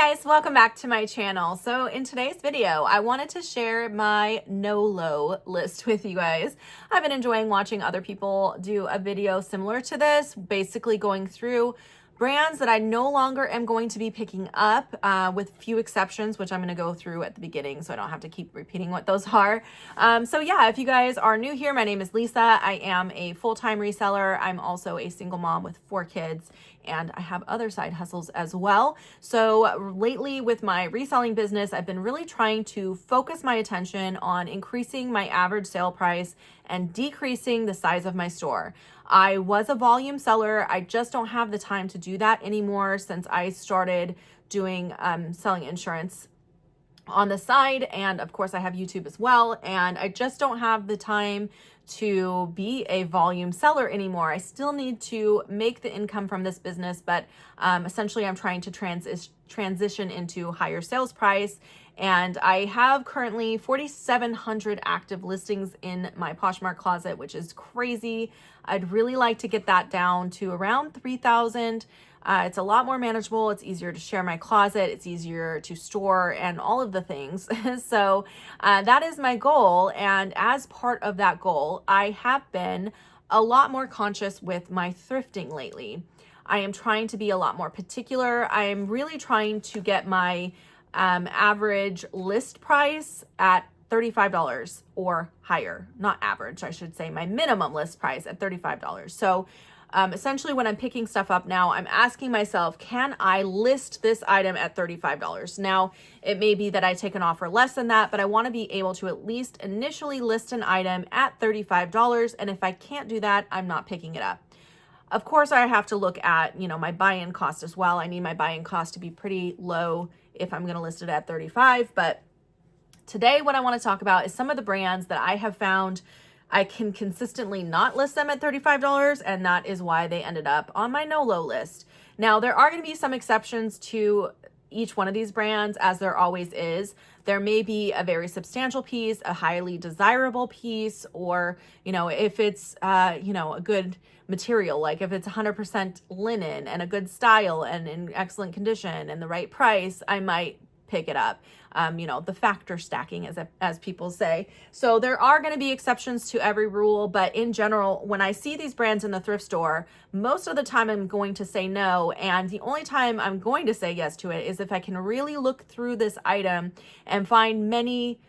guys, welcome back to my channel. So in today's video, I wanted to share my Nolo list with you guys. I've been enjoying watching other people do a video similar to this, basically going through brands that I no longer am going to be picking up, with few exceptions, which I'm going to go through at the beginning so I don't have to keep repeating what those are. So yeah, if you guys are new here, my name is Lisa. I am a full-time reseller. I'm also a single mom with 4 kids, and I have other side hustles as well. So lately with my reselling business, I've been really trying to focus my attention on increasing my average sale price and decreasing the size of my store. I was a volume seller. I just don't have the time to do that anymore since I started doing selling insurance on the side. And of course I have YouTube as well. And I just don't have the time to be a volume seller anymore. I still need to make the income from this business, but essentially I'm trying to transition into higher sales price. And I have currently 4,700 active listings in my Poshmark closet, which is crazy. I'd really like to get that down to around 3,000. It's a lot more manageable. It's easier to share my closet. It's easier to store and all of the things. So that is my goal. And as part of that goal, I have been a lot more conscious with my thrifting lately. I am trying to be a lot more particular. I am really trying to get my average list price at $35 or higher. Not average, I should say, my minimum list price at $35. So essentially when I'm picking stuff up now, I'm asking myself, can I list this item at $35? Now, it may be that I take an offer less than that, but I want to be able to at least initially list an item at $35. And if I can't do that, I'm not picking it up. Of course, I have to look at, my buy-in cost as well. I need my buy-in cost to be pretty low if I'm going to list it at 35. But today, what I want to talk about is some of the brands that I have found I can consistently not list them at $35, and that is why they ended up on my no-low list. Now, there are going to be some exceptions to each one of these brands, as there always is. There may be a very substantial piece, a highly desirable piece, or, if it's, a good material, like if it's 100% linen and a good style and in excellent condition and the right price, I might pick it up. The factor stacking, as people say. So there are going to be exceptions to every rule, but in general, when I see these brands in the thrift store, most of the time I'm going to say no, and the only time I'm going to say yes to it is if I can really look through this item and find many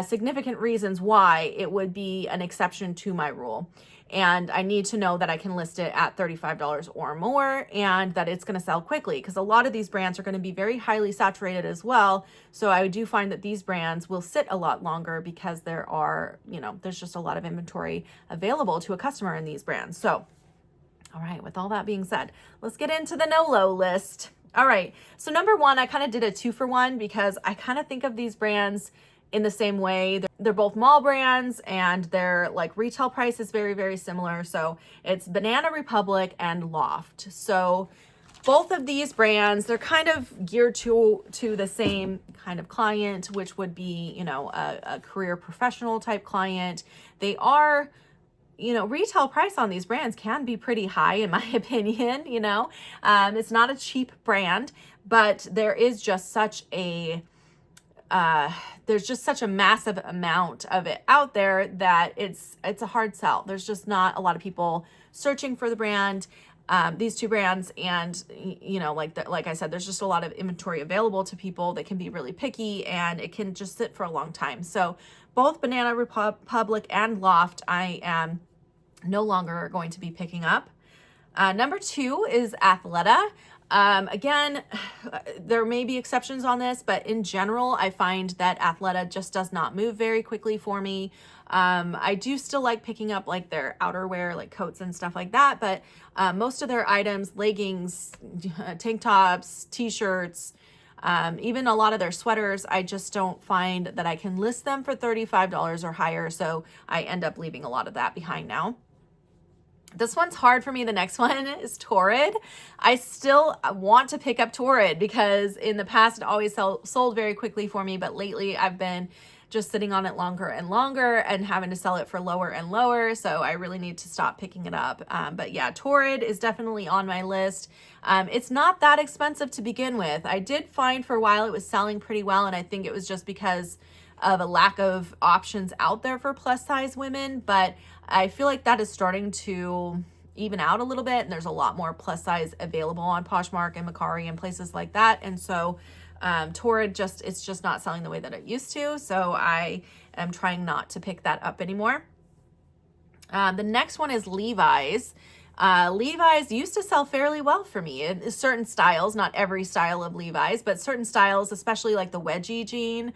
significant reasons why it would be an exception to my rule. And I need to know that I can list it at $35 or more and that it's going to sell quickly, because a lot of these brands are going to be very highly saturated as well. So I do find that these brands will sit a lot longer because there are, there's just a lot of inventory available to a customer in these brands. So, all right, with all that being said, let's get into the no-low list. All right, so number one, I kind of did a 2-for-1 because I kind of think of these brands in the same way. They're both mall brands and their retail price is very, very similar. So it's Banana Republic and Loft. So both of these brands, they're kind of geared to the same kind of client, which would be, a career professional type client. They are, retail price on these brands can be pretty high in my opinion. It's not a cheap brand, but there is just such a there's just such a massive amount of it out there that it's a hard sell. There's just not a lot of people searching for the brand, these two brands. And, like I said, there's just a lot of inventory available to people that can be really picky, and it can just sit for a long time. So both Banana Republic and Loft, I am no longer going to be picking up. Number 2 is Athleta. Again, there may be exceptions on this, but in general, I find that Athleta just does not move very quickly for me. I do still like picking up their outerwear, like coats and stuff like that, but most of their items, leggings, tank tops, t-shirts, even a lot of their sweaters, I just don't find that I can list them for $35 or higher, so I end up leaving a lot of that behind now. This one's hard for me. The next one is Torrid. I still want to pick up Torrid because in the past it always sold very quickly for me, but lately I've been just sitting on it longer and longer and having to sell it for lower and lower. So I really need to stop picking it up. But yeah, Torrid is definitely on my list. It's not that expensive to begin with. I did find for a while it was selling pretty well, and I think it was just because of a lack of options out there for plus size women, but I feel like that is starting to even out a little bit, and there's a lot more plus size available on Poshmark and Mercari and places like that. And so Torrid it's just not selling the way that it used to, so I am trying not to pick that up anymore. The next one is Levi's. Levi's used to sell fairly well for me in certain styles, not every style of Levi's, but certain styles, especially like the wedgie jean.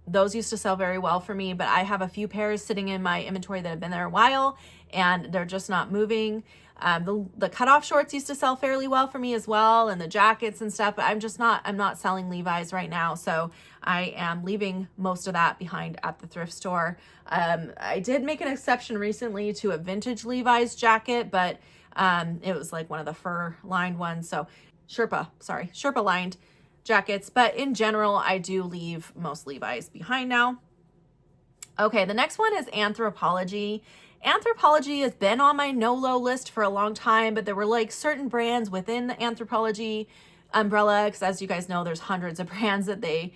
Those used to sell very well for me, but I have a few pairs sitting in my inventory that have been there a while and they're just not moving. The cutoff shorts used to sell fairly well for me as well, and the jackets and stuff, but I'm not selling Levi's right now. So I am leaving most of that behind at the thrift store. I did make an exception recently to a vintage Levi's jacket, but it was like one of the fur lined ones. So Sherpa lined jackets. But in general, I do leave most Levi's behind now. Okay, the next one is Anthropology. Anthropology has been on my Nolo list for a long time, but there were like certain brands within the Anthropology umbrella, because as you guys know, there's hundreds of brands that they,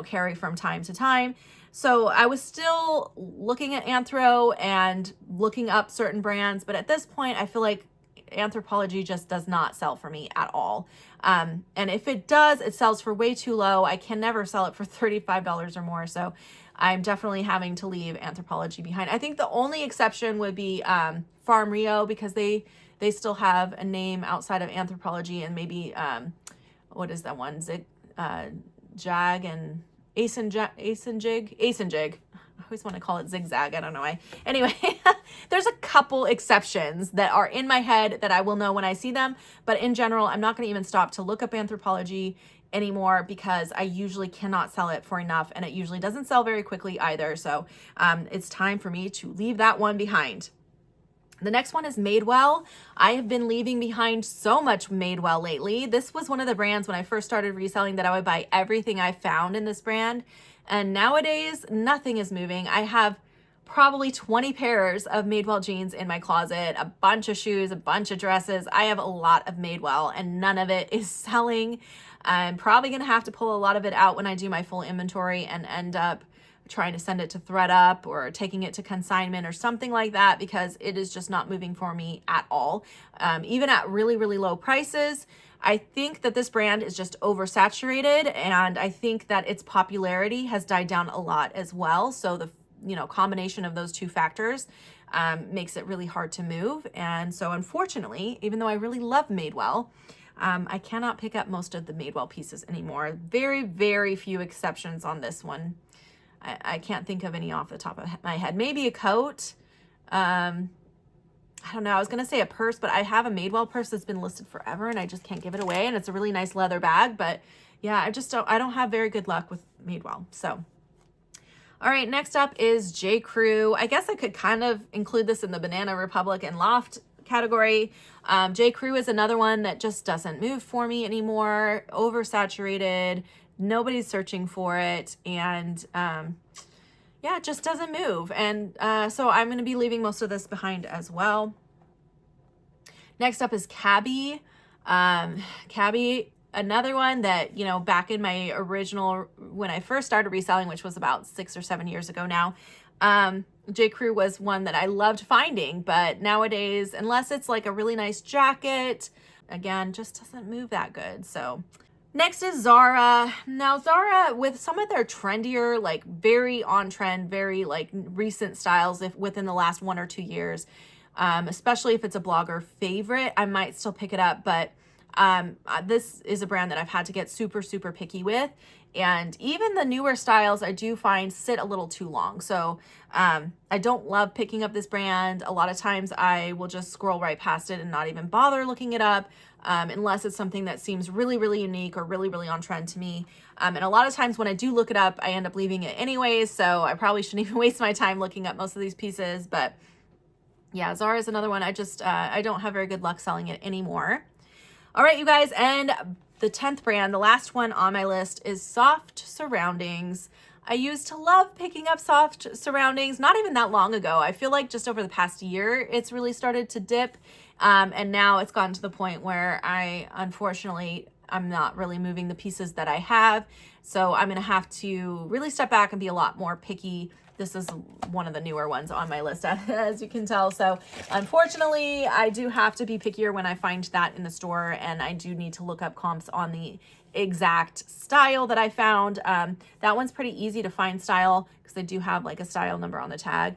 carry from time to time. So I was still looking at Anthro and looking up certain brands, but at this point, I feel like Anthropology just does not sell for me at all. And if it does, it sells for way too low. I can never sell it for $35 or more. So I'm definitely having to leave Anthropology behind. I think the only exception would be Farm Rio, because they still have a name outside of Anthropology, and maybe what is that one? Jag and Ace and Jig. I always want to call it Zigzag. I don't know why. Anyway, there's a couple exceptions that are in my head that I will know when I see them. But in general, I'm not going to even stop to look up Anthropology anymore, because I usually cannot sell it for enough, and it usually doesn't sell very quickly either. So it's time for me to leave that one behind. The next one is Madewell. I have been leaving behind so much Madewell lately. This was one of the brands when I first started reselling that I would buy everything I found in this brand. And nowadays, nothing is moving. I have probably 20 pairs of Madewell jeans in my closet, a bunch of shoes, a bunch of dresses. I have a lot of Madewell, and none of it is selling. I'm probably going to have to pull a lot of it out when I do my full inventory and end up trying to send it to ThredUp or taking it to consignment or something like that, because it is just not moving for me at all. Even at really, really low prices, I think that this brand is just oversaturated, and I think that its popularity has died down a lot as well. So the combination of those two factors makes it really hard to move. And so unfortunately, even though I really love Madewell, I cannot pick up most of the Madewell pieces anymore. Very, very few exceptions on this one. I can't think of any off the top of my head. Maybe a coat. I don't know. I was going to say a purse, but I have a Madewell purse that's been listed forever and I just can't give it away. And it's a really nice leather bag. But yeah, I don't have very good luck with Madewell. So, all right, next up is JCrew. I guess I could kind of include this in the Banana Republic and Loft category. JCrew is another one that just doesn't move for me anymore. Oversaturated. Nobody's searching for it. And yeah, it just doesn't move. And so I'm going to be leaving most of this behind as well. Next up is Cabby. Cabby, another one that, back in my original, when I first started reselling, which was about 6 or 7 years ago now, JCrew was one that I loved finding, but nowadays, unless it's like a really nice jacket, again, just doesn't move that good. So next is Zara. Now Zara, with some of their trendier, like very on trend, very like recent styles, if within the last 1 or 2 years, especially if it's a blogger favorite, I might still pick it up. But this is a brand that I've had to get super, super picky with. And even the newer styles I do find sit a little too long. So I don't love picking up this brand. A lot of times I will just scroll right past it and not even bother looking it up unless it's something that seems really, really unique or really, really on trend to me. And a lot of times when I do look it up, I end up leaving it anyways. So I probably shouldn't even waste my time looking up most of these pieces. But yeah, Zara is another one. I don't have very good luck selling it anymore. All right, you guys, and the 10th brand, the last one on my list, is Soft Surroundings. I used to love picking up soft surroundings, not even that long ago. I feel like just over the past year, it's really started to dip. And now it's gotten to the point where I'm not really moving the pieces that I have. So I'm gonna have to really step back and be a lot more picky. This is one of the newer ones on my list, as you can tell. So unfortunately, I do have to be pickier when I find that in the store, and I do need to look up comps on the exact style that I found. That one's pretty easy to find style because they do have like a style number on the tag.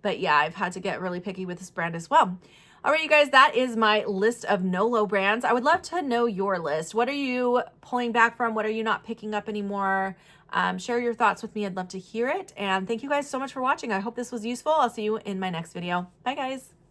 But yeah, I've had to get really picky with this brand as well. All right, you guys, that is my list of Nolo brands. I would love to know your list. What are you pulling back from? What are you not picking up anymore? Share your thoughts with me. I'd love to hear it. And thank you guys so much for watching. I hope this was useful. I'll see you in my next video. Bye, guys.